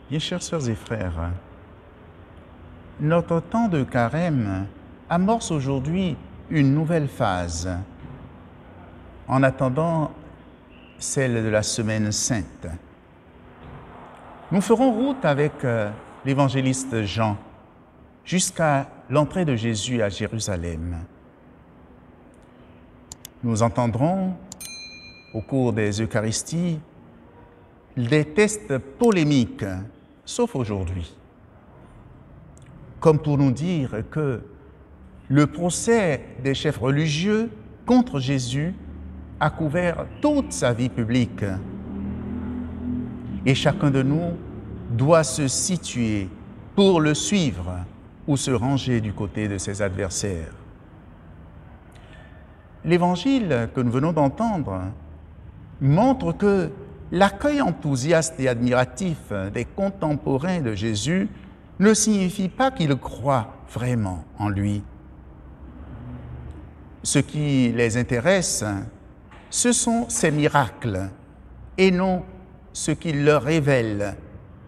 Bien chers sœurs et frères, notre temps de carême amorce aujourd'hui une nouvelle phase en attendant celle de la Semaine Sainte. Nous ferons route avec l'évangéliste Jean jusqu'à l'entrée de Jésus à Jérusalem. Nous entendrons au cours des Eucharisties des tests polémiques, sauf aujourd'hui, comme pour nous dire que le procès des chefs religieux contre Jésus a couvert toute sa vie publique. Et chacun de nous doit se situer pour le suivre ou se ranger du côté de ses adversaires. L'évangile que nous venons d'entendre montre que l'accueil enthousiaste et admiratif des contemporains de Jésus ne signifie pas qu'ils croient vraiment en lui. Ce qui les intéresse, ce sont ces miracles et non ce qu'il leur révèle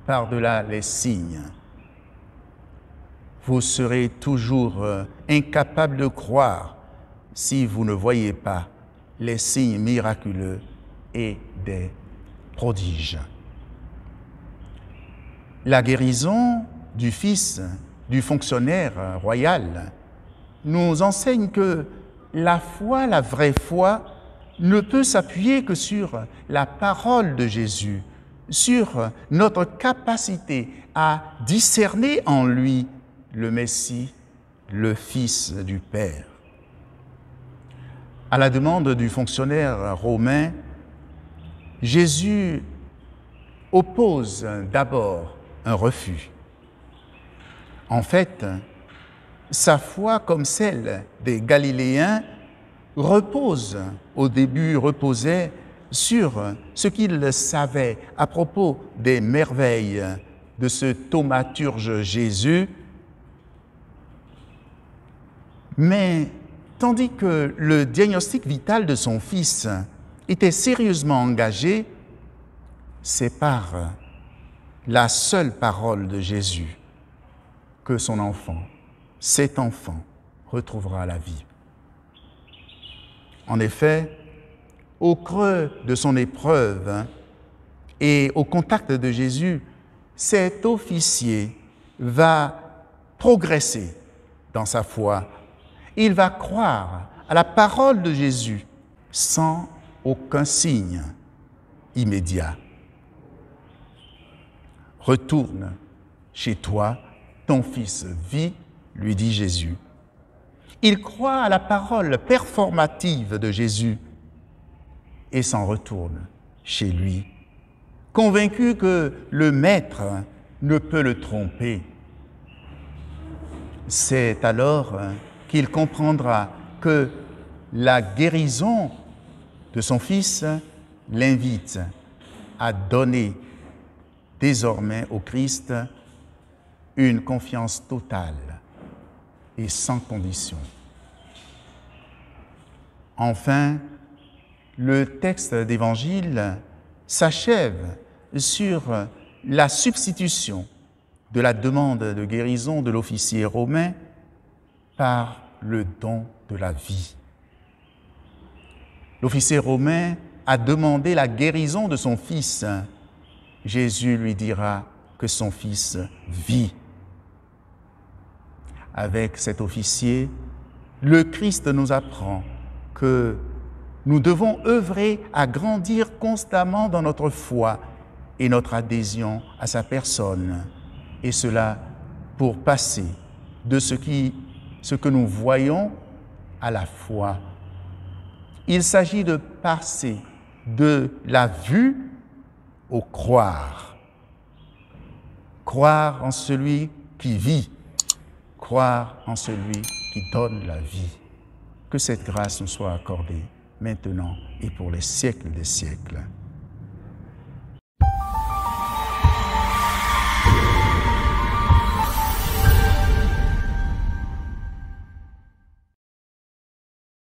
par-delà les signes. Vous serez toujours incapable de croire si vous ne voyez pas les signes miraculeux et des prodiges. La guérison du fils du fonctionnaire royal nous enseigne que la foi, la vraie foi, ne peut s'appuyer que sur la parole de Jésus, sur notre capacité à discerner en lui le Messie, le Fils du Père. À la demande du fonctionnaire romain, Jésus oppose d'abord un refus. En fait, sa foi, comme celle des Galiléens, reposait sur ce qu'il savait à propos des merveilles de ce thaumaturge Jésus. Mais tandis que le diagnostic vital de son fils était sérieusement engagé, c'est par la seule parole de Jésus que son enfant, cet enfant, retrouvera la vie. En effet, au creux de son épreuve et au contact de Jésus, cet officier va progresser dans sa foi. Il va croire à la parole de Jésus sans aucun signe immédiat. « Retourne chez toi, ton fils vit, » lui dit Jésus. Il croit à la parole performative de Jésus et s'en retourne chez lui, convaincu que le Maître ne peut le tromper. C'est alors qu'il comprendra que la guérison de son fils l'invite à donner désormais au Christ une confiance totale et sans condition. Enfin, le texte d'Évangile s'achève sur la substitution de la demande de guérison de l'officier romain par le don de la vie. L'officier romain a demandé la guérison de son fils. Jésus lui dira que son fils vit. Avec cet officier, le Christ nous apprend que nous devons œuvrer à grandir constamment dans notre foi et notre adhésion à sa personne, et cela pour passer de ce que nous voyons à la foi. Il s'agit de passer de la vue au croire. Croire en celui qui vit, croire en celui qui donne la vie. Que cette grâce nous soit accordée maintenant et pour les siècles des siècles.